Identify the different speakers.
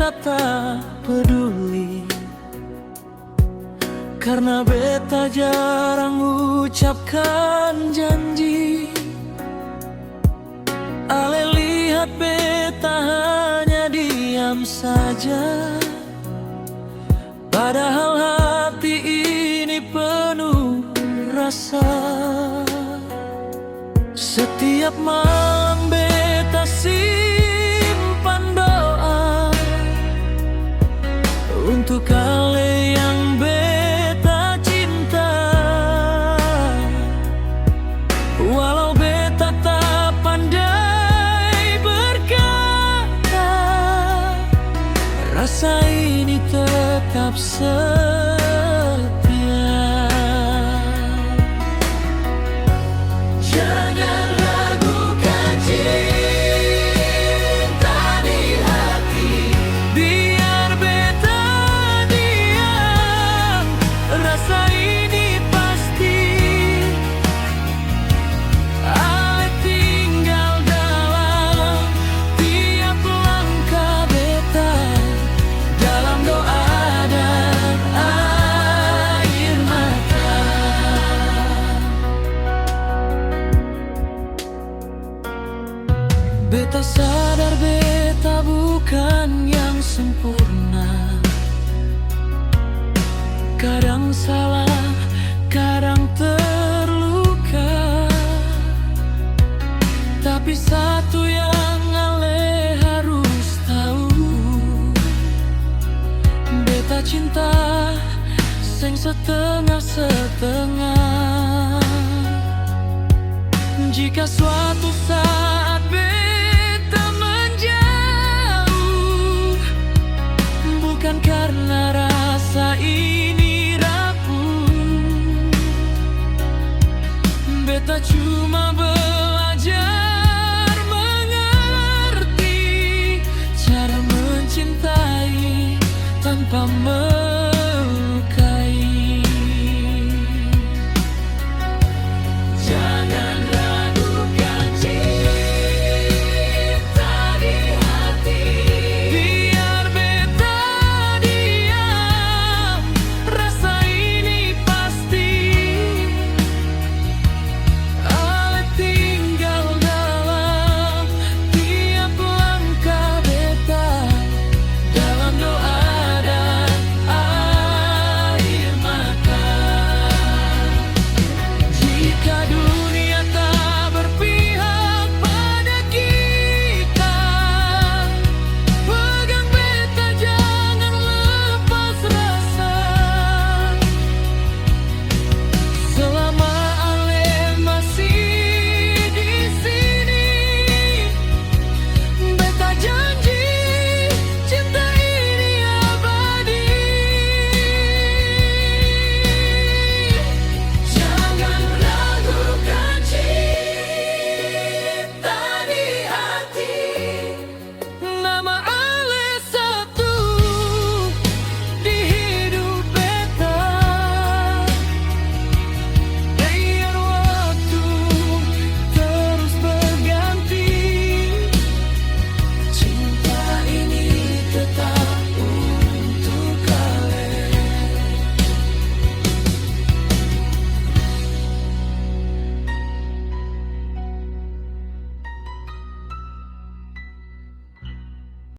Speaker 1: beta tak peduli, karena beta jarang ucapkan janji. Ale lihat beta hanya diam saja, padahal hati ini penuh rasa. Setiap malam beta simpan doa untuk ale yang beta cinta. Walau beta tak pandai berkata, rasa ini tetap setia. Jangan ragukan cinta di hati, biar beta diam, rasa ini pasti. Ale tinggal dalam tiap langkah beta, dalam doa dan air mata. Beta sadar beta bukan yang sempurna, kadang salah, kadang terluka. Tapi satu yang ale harus tahu, beta cinta sing setengah-setengah. Jika suatu saat beta menjauh, bukan karena rasa ini rapuh, beta cuma